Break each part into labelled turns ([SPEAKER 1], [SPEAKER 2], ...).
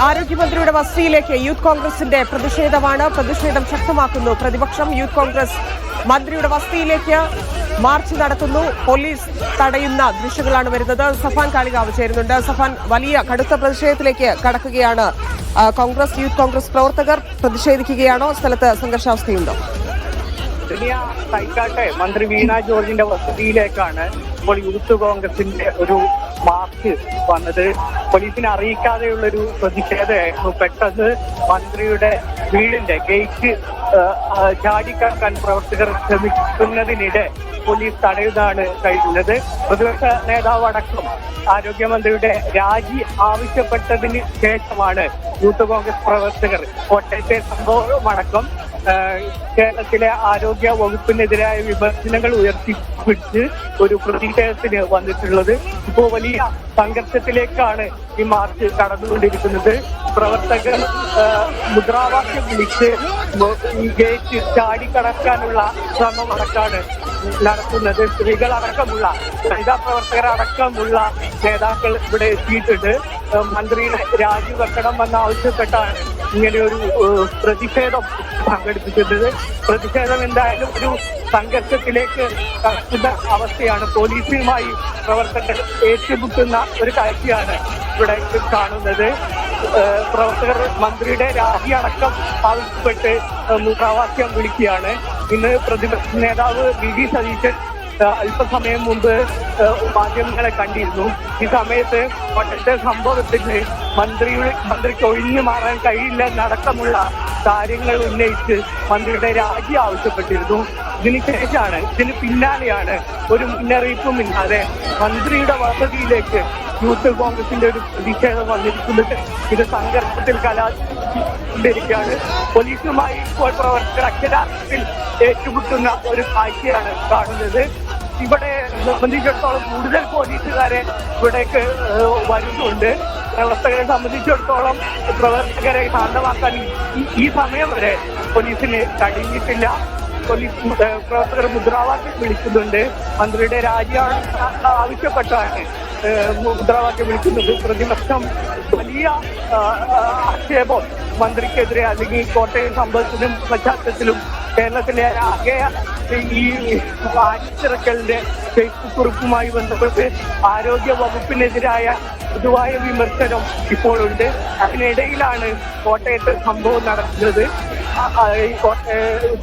[SPEAKER 1] ആരോഗ്യമന്ത്രിയുടെ വസതിയിലേക്ക് youth കോൺഗ്രസിന്റെ പ്രതിഷേധം ശക്തമാക്കുന്നു പ്രതിപക്ഷം. യൂത്ത് കോൺഗ്രസ് മന്ത്രിയുടെ വസതിയിലേക്ക് മാർച്ച് നടത്തുന്നു. പോലീസ് തടയുന്ന ദൃശ്യങ്ങളാണ് വരുന്നത്. സഫാൻ കാളികാവ് ചേരുന്നുണ്ട്. സഫാൻ, വലിയ കടുത്ത പ്രതിഷേധത്തിലേക്ക് കടക്കുകയാണ് യൂത്ത് കോൺഗ്രസ് പ്രവർത്തകർ. പ്രതിഷേധിക്കുകയാണോ? സ്ഥലത്ത് സംഘർഷാവസ്ഥയുണ്ടോ?
[SPEAKER 2] തൈക്കാട്ടെ മന്ത്രി വീണ ജോർജിന്റെ വസതിയിലേക്കാണ് ഇപ്പോൾ യൂത്ത് കോൺഗ്രസിന്റെ ഒരു മാർച്ച് വന്നത്. പോലീസിനെ അറിയിക്കാതെയുള്ളൊരു പ്രതിഷേധമായിരുന്നു. പെട്ടെന്ന് മന്ത്രിയുടെ വീടിന്റെ ഗേറ്റ് ചാടിക്കടക്കാൻ പ്രവർത്തകർ ശ്രമിക്കുന്നതിനിടെ പോലീസ് തടയുന്നതാണ് കഴിഞ്ഞത്. പ്രതിപക്ഷ നേതാവ് അടക്കം ആരോഗ്യമന്ത്രിയുടെ രാജി ആവശ്യപ്പെട്ടതിന് ശേഷമാണ് യൂത്ത് കോൺഗ്രസ് പ്രവർത്തകർ കോട്ടയത്തെ സംഭവമടക്കം കേരളത്തിലെ ആരോഗ്യ വകുപ്പിനെതിരായ വിമർശനങ്ങൾ ഉയർത്തിപ്പിടിച്ച് ഒരു പ്രതിഷേധത്തിന് വന്നിട്ടുള്ളത്. ഇപ്പോൾ വലിയ സംഘർഷത്തിലേക്കാണ് ഈ മാർച്ച് കടന്നുകൊണ്ടിരിക്കുന്നത്. പ്രവർത്തകർ മുദ്രാവാക്യം വിളിച്ച് ഈ ഗേറ്റ് ചാടിക്കടക്കാനുള്ള ശ്രമമടക്കാണ് നടത്തുന്നത്. സ്ത്രീകളടക്കമുള്ള വനിതാ പ്രവർത്തകരടക്കമുള്ള നേതാക്കൾ ഇവിടെ എത്തിയിട്ടുണ്ട്. മന്ത്രിയുടെ രാജിവെക്കണമെന്ന് ആവശ്യപ്പെട്ടാണ് ഇങ്ങനെയൊരു പ്രതിഷേധം സംഘടിപ്പിച്ചിട്ടുള്ളത്. പ്രതിഷേധം എന്തായാലും ഒരു സംഘർഷത്തിലേക്ക് കടക്കുന്ന അവസ്ഥയാണ്. പോലീസുമായി പ്രവർത്തകർ ഏറ്റുമുട്ടുന്ന ഒരു കാഴ്ചയാണ് ഇവിടെ കാണുന്നത്. പ്രവർത്തകർ മന്ത്രിയുടെ രാജി അടക്കം ആവശ്യപ്പെട്ട് മുദ്രാവാക്യം വിളിക്കുകയാണ്. ഇന്ന് പ്രതിപക്ഷ നേതാവ് വി സതീശൻ അല്പസമയം മുമ്പ് മാധ്യമങ്ങളെ കണ്ടിരുന്നു. ഈ സമയത്ത് കോട്ടയത്തെ സംഭവത്തിന് മന്ത്രിക്ക് ഒഴിഞ്ഞു മാറാൻ കഴിയില്ലെന്നടക്കമുള്ള കാര്യങ്ങൾ ഉന്നയിച്ച് മന്ത്രിയുടെ രാജി ആവശ്യപ്പെട്ടിരുന്നു. ഇതിന് പിന്നാലെയാണ് ഒരു മുന്നറിയിപ്പുമില്ലാതെ മന്ത്രിയുടെ വസതിയിലേക്ക് യൂത്ത് കോൺഗ്രസിന്റെ ഒരു പ്രതിഷേധം വന്നിരിക്കുന്നത്. ഇത് സംഘർഷത്തിൽ കലാശിക്കൊണ്ടിരിക്കുകയാണ്. പോലീസുമായി ഇപ്പോൾ പ്രവർത്തകർ അക്ഷരാർത്ഥത്തിൽ ഏറ്റുമുട്ടുന്ന ഒരു കാഴ്ചയാണ് കാണുന്നത്. ഇവിടെ സംബന്ധിച്ചിടത്തോളം കൂടുതൽ പോലീസുകാരെ ഇവിടേക്ക് വരുന്നുണ്ട്. പ്രവർത്തകരെ സംബന്ധിച്ചിടത്തോളം പ്രവർത്തകരെ ശാന്തമാക്കാൻ ഈ സമയം വരെ പോലീസിന് കഴിഞ്ഞിട്ടില്ല. പോലീസ് പ്രവർത്തകർ മുദ്രാവാക്യം വിളിക്കുന്നുണ്ട്. മന്ത്രിയുടെ രാജി ആവശ്യപ്പെട്ടാണ് മുദ്രാവാക്യം വിളിക്കുന്നത്. പ്രതിപക്ഷം വലിയ ആക്ഷേപം മന്ത്രിക്കെതിരെ അല്ലെങ്കിൽ കോട്ടയം സംഭവത്തിലും പശ്ചാത്തലത്തിലും കേരളത്തിലെ ആകെ ഈ ആറ്റിറക്കലിന്റെ ഫേസ്ബുക്ക് കുറിപ്പുമായി ബന്ധപ്പെട്ട് ആരോഗ്യ വകുപ്പിനെതിരായ പൊതുവായ വിമർശനം ഇപ്പോഴുണ്ട്. അതിനിടയിലാണ് കോട്ടയത്ത് സംഭവം നടക്കുന്നത്.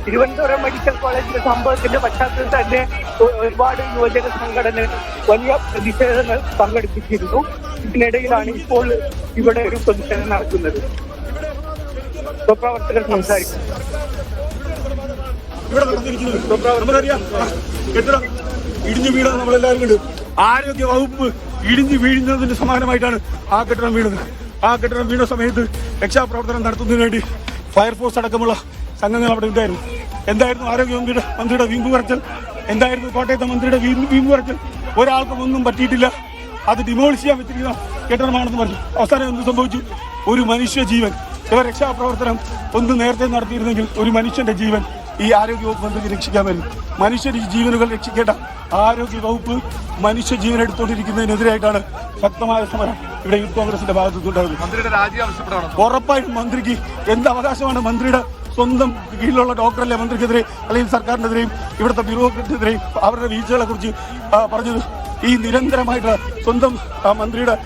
[SPEAKER 2] തിരുവനന്തപുരം മെഡിക്കൽ കോളേജിലെ സംഭവത്തിന്റെ പശ്ചാത്തലത്തിൽ തന്നെ ഒരുപാട് യുവജന സംഘടന വലിയ പ്രതിഷേധങ്ങൾ സംഘടിപ്പിച്ചിരുന്നു. ഇതിനിടയിലാണ് ഇപ്പോൾ ഇവിടെ ഒരു പ്രതിഷേധം നടക്കുന്നത്. പ്രവർത്തകർ സംസാരിക്കും.
[SPEAKER 3] കെട്ടിടം ഇടിഞ്ഞു വീണ നമ്മളെല്ലാവരും കണ്ടു. ആരോഗ്യ വകുപ്പ് ഇടിഞ്ഞു വീഴുന്നതിന് സമാനമായിട്ടാണ് ആ കെട്ടിടം വീണത്. ആ കെട്ടിടം വീണ സമയത്ത് രക്ഷാപ്രവർത്തനം നടത്തുന്നതിന് വേണ്ടി ഫയർഫോഴ്സ് അടക്കമുള്ള സംഘങ്ങൾ അവിടെ ഉണ്ടായിരുന്നു. എന്തായിരുന്നു മന്ത്രിയുടെ വീമ്പ് പറച്ചൽ? എന്തായിരുന്നു കോട്ടയത്തെ മന്ത്രിയുടെ വീമ്പ് പറച്ചൽ? ഒരാൾക്കും ഒന്നും പറ്റിയിട്ടില്ല. അത് ഡിമോളിഷ് ചെയ്യാൻ പറ്റിയിരിക്കുന്ന കെട്ടിടമാണെന്ന് പറഞ്ഞു. അവസാനം എന്ത് സംഭവിച്ചു? ഒരു മനുഷ്യ ജീവൻ. ഇവർ രക്ഷാപ്രവർത്തനം ഒന്ന് നേരത്തെ നടത്തിയിരുന്നെങ്കിൽ ഒരു മനുഷ്യന്റെ ജീവൻ ഈ ആരോഗ്യ വകുപ്പ് മന്ത്രിക്ക് രക്ഷിക്കാമായിരുന്നു. മനുഷ്യ ജീവനുകൾ രക്ഷിക്കേണ്ട ആരോഗ്യ വകുപ്പ് മനുഷ്യ ജീവൻ എടുത്തുകൊണ്ടിരിക്കുന്നതിനെതിരായിട്ടാണ് ശക്തമായ സമരം ഇവിടെ യൂത്ത് കോൺഗ്രസിന്റെ ഭാഗത്തുനിന്നുണ്ടാകുന്നത്. ഉറപ്പായിട്ടും മന്ത്രിക്ക് എന്ത് അവകാശമാണ്? മന്ത്രിയുടെ സ്വന്തം കീഴിലുള്ള ഡോക്ടറല്ലേ മന്ത്രിക്കെതിരെ അല്ലെങ്കിൽ സർക്കാരിനെതിരെയും ഇവിടുത്തെ ബ്യൂറോക്രറ്റിനെതിരെയും അവരുടെ വീഴ്ചകളെ കുറിച്ച് പറഞ്ഞത്? ഈ നിരന്തരമായിട്ട് സ്വന്തം മന്ത്രിയുടെ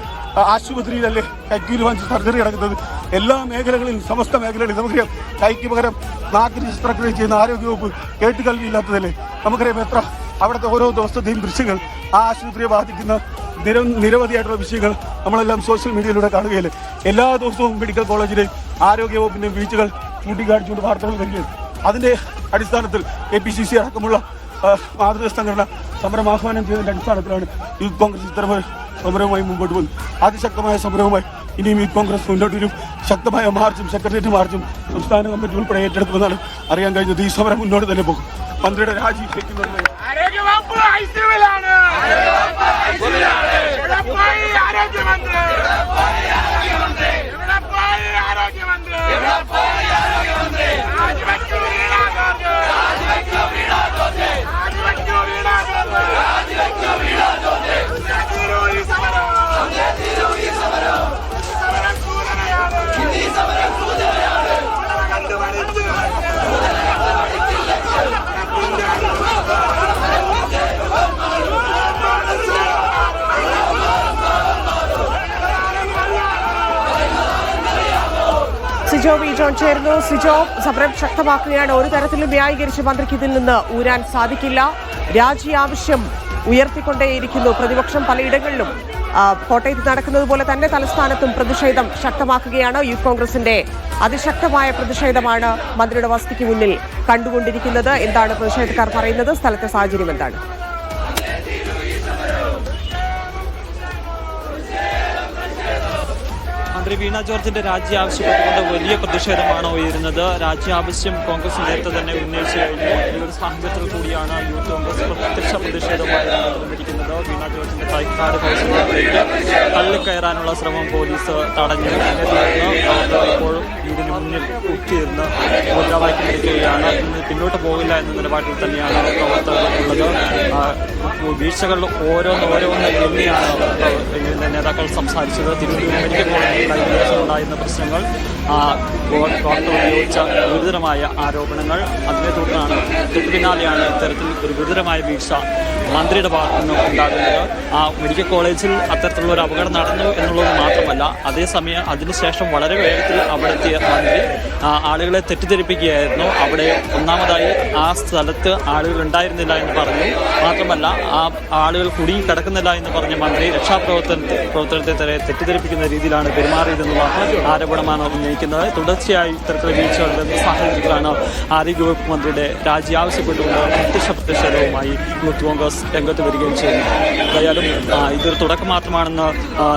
[SPEAKER 3] ആശുപത്രിയിലല്ലേ കൈക്കൂലി വാങ്ങിച്ച് സർജറി നടക്കുന്നത്? എല്ലാ മേഖലകളിലും സമസ്ത മേഖലകളിലും നമുക്കറിയാം. കൈക്ക് പകരം നാക്കിന് ശസ്ത്രക്രിയ ചെയ്യുന്ന ആരോഗ്യവകുപ്പ് കേട്ടുകൽവിയില്ലാത്തതല്ലേ? നമുക്കറിയാം എത്ര അവിടുത്തെ ഓരോ ദിവസത്തെയും ദൃശ്യങ്ങൾ ആ ആശുപത്രിയെ ബാധിക്കുന്ന നിരവധിയായിട്ടുള്ള വിഷയങ്ങൾ നമ്മളെല്ലാം സോഷ്യൽ മീഡിയയിലൂടെ കാണുകയല്ലേ? എല്ലാ ദിവസവും മെഡിക്കൽ കോളേജിലെയും ആരോഗ്യവകുപ്പിൻ്റെയും വീഴ്ചകൾ ചൂണ്ടിക്കാണിച്ചുകൊണ്ട് വാർത്തകൾ വരികയാണ്. അതിൻ്റെ അടിസ്ഥാനത്തിൽ APCC അടക്കമുള്ള മാതൃക സംഘടന സമരം ആഹ്വാനം ചെയ്തതിൻ്റെ അടിസ്ഥാനത്തിലാണ് യൂത്ത് കോൺഗ്രസ് ഇത്തരമൊരു സമരവുമായി മുമ്പോട്ട് പോകുന്നത്. അതിശക്തമായ സമരവുമായി ഇനിയും യൂത്ത് കോൺഗ്രസ് മുന്നോട്ട് വരും. ശക്തമായ മാർച്ചും സെക്രട്ടേറിയറ്റ് മാർച്ചും സംസ്ഥാന കമ്മിറ്റി ഉൾപ്പെടെ ഏറ്റെടുക്കുമെന്നാണ് അറിയാൻ കഴിഞ്ഞത്. ഈ സമരം മുന്നോട്ട് തന്നെ പോകും. മന്ത്രിയുടെ രാജി വയ്ക്കുന്നതിന്
[SPEAKER 1] സിജോ വി ജോൺ ചേരുന്നു. സിജോ, സമരം ശക്തമാക്കുകയാണ്. ഒരു തരത്തിലും ന്യായീകരിച്ച് മന്ത്രിക്ക് ഇതിൽ നിന്ന് ഊരാൻ സാധിക്കില്ല. രാജി ആവശ്യം ഉയർത്തിക്കൊണ്ടേയിരിക്കുന്നു പ്രതിപക്ഷം. പലയിടങ്ങളിലും കോട്ടയത്ത് നടക്കുന്നത് പോലെ തന്നെ തലസ്ഥാനത്തും പ്രതിഷേധം ശക്തമാക്കുകയാണ്. യൂത്ത് കോൺഗ്രസിന്റെ അതിശക്തമായ പ്രതിഷേധമാണ് മന്ത്രിയുടെ വസതിക്ക് മുന്നിൽ കണ്ടുകൊണ്ടിരിക്കുന്നത്. എന്താണ് പ്രതിഷേധക്കാർ പറയുന്നത്? സ്ഥലത്തെ സാഹചര്യം എന്താണ്?
[SPEAKER 4] മന്ത്രി വീണ ജോർജിന്റെ രാജി ആവശ്യപ്പെട്ടുകൊണ്ട് വലിയ പ്രതിഷേധമാണ് ഉയരുന്നത്. രാജി ആവശ്യം കോൺഗ്രസ് നേരത്തെ തന്നെ ഉന്നയിച്ചു കഴിഞ്ഞു. ഈ ഒരു സാഹചര്യത്തിൽ കൂടിയാണ് യൂത്ത് കോൺഗ്രസ് പ്രത്യക്ഷ പ്രതിഷേധവുമായി വന്നിരിക്കുന്നത്. വീണ ജോർജിന്റെ തൈക്കാട് ഹൗസിലേക്ക് തള്ളിക്കയറാനുള്ള ശ്രമം പോലീസ് തടഞ്ഞു. ഇപ്പോഴും ഇതിന് മുന്നിൽ കുത്തിയിരുന്ന് മുദ്രാവാക്യം എടുക്കുകയാണ്. ഇന്ന് പിന്നോട്ട് പോകില്ല എന്ന നിലപാടിൽ തന്നെയാണ് പ്രവർത്തകർക്കുള്ളത്. വീഴ്ചകളിൽ ഓരോന്ന് എണ്ണിയാണ് നേതാക്കൾ സംസാരിച്ചത്. തിരുവനന്തപുരം മെഡിക്കൽ കോളേജിൽ കഴിഞ്ഞ ദിവസം ഉണ്ടായിരുന്ന പ്രശ്നങ്ങൾ, ഡോക്ടർ ഉപയോഗിച്ച ഗുരുതരമായ ആരോപണങ്ങൾ, അതിനെ തുടർന്നാണ് പിന്നാലെയാണ് ഇത്തരത്തിൽ ഒരു ഗുരുതരമായ വീഴ്ച മന്ത്രിയുടെ ഭാഗത്തു നിന്ന് ഉണ്ടാകുന്നത്. മെഡിക്കൽ കോളേജിൽ അത്തരത്തിലുള്ള ഒരു അപകടം നടന്നു എന്നുള്ളത് മാത്രമല്ല, അതേസമയം അതിനുശേഷം വളരെ വേഗത്തിൽ അവിടെ എത്തിയ മന്ത്രി ആളുകളെ തെറ്റിദ്ധരിപ്പിക്കുകയായിരുന്നു. അവിടെ ഒന്നാമതായി ആ സ്ഥലത്ത് ആളുകൾ ഉണ്ടായിരുന്നില്ല എന്ന് പറഞ്ഞു. മാത്രമല്ല ആ ആളുകൾ കുടുങ്ങി കിടക്കുന്നില്ല എന്ന് പറഞ്ഞ മന്ത്രി രക്ഷാപ്രവർത്തനത്തെ തെറ്റിദ്ധരിപ്പിക്കുന്ന രീതിയിലാണ് പെരുമാറിയതെന്നുള്ള ആരോപണമാണ് ഉന്നയിക്കുന്നത്. തുടർച്ചയായി ഇത്തരത്തിലുള്ള വീഴ്ചകളുടെ സാഹചര്യത്തിലാണ് ആരോഗ്യവകുപ്പ് മന്ത്രിയുടെ രാജി ആവശ്യപ്പെട്ടുകൊണ്ട് പ്രത്യക്ഷ പ്രതിഷേധവുമായി യൂത്ത് കോൺഗ്രസ് രംഗത്ത് വരികയും ചെയ്യുന്നു. എന്തായാലും ഇതൊരു തുടക്കം മാത്രമാണെന്ന്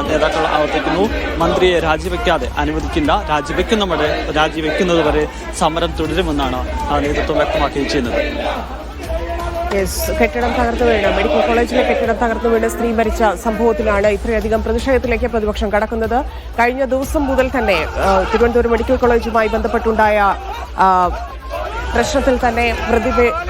[SPEAKER 4] നേതാക്കൾ ആവർത്തിക്കുന്നു. മന്ത്രിയെ രാജിവെക്കാതെ അനുവദിക്കില്ല, രാജിവെക്കുന്നത് വരെ സമരം തുടരുമെന്നാണ് നേതൃത്വം വ്യക്തമാക്കുകയും ചെയ്യുന്നത്.
[SPEAKER 1] കെട്ടിടം തകർന്നു വീണ് മെഡിക്കൽ കോളേജിലെ കെട്ടിടം തകർന്നു വീണ് സ്ത്രീ മരിച്ച സംഭവത്തിലാണ് ഇത്രയധികം പ്രതിഷേധത്തിലേക്ക് പ്രതിപക്ഷം കടക്കുന്നത്. കഴിഞ്ഞ ദിവസം മുതൽ തന്നെ തിരുവനന്തപുരം മെഡിക്കൽ കോളേജുമായി ബന്ധപ്പെട്ടുണ്ടായ പ്രശ്നത്തിൽ തന്നെ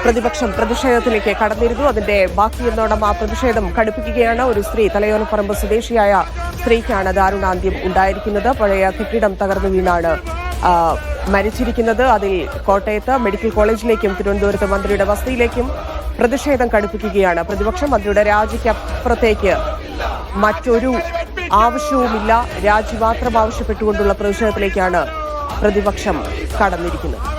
[SPEAKER 1] പ്രതിപക്ഷം പ്രതിഷേധത്തിലേക്ക് കടന്നിരുന്നു. അതിന്റെ ബാക്കിയെന്നോണം ആ പ്രതിഷേധം കടുപ്പിക്കുകയാണ്. ഒരു സ്ത്രീ, തലയോലപ്പറമ്പ് സ്വദേശിയായ സ്ത്രീക്കാണ് ദാരുണാന്ത്യം ഉണ്ടായിരിക്കുന്നത്. പഴയ കെട്ടിടം തകർന്നു വീണാണ് മരിച്ചിരിക്കുന്നത്. അതിൽ കോട്ടയത്ത് മെഡിക്കൽ കോളേജിലേക്കും തിരുവനന്തപുരത്ത് മന്ത്രിയുടെ വസതിയിലേക്കും പ്രതിഷേധം കടുപ്പിക്കുകയാണ് പ്രതിപക്ഷം. മന്ത്രിയുടെ രാജിക്കപ്പുറത്തേക്ക് മറ്റൊരു ആവശ്യവുമില്ല. രാജി മാത്രം ആവശ്യപ്പെട്ടുകൊണ്ടുള്ള പ്രതിഷേധത്തിലേക്കാണ് പ്രതിപക്ഷം കടന്നിരിക്കുന്നത്.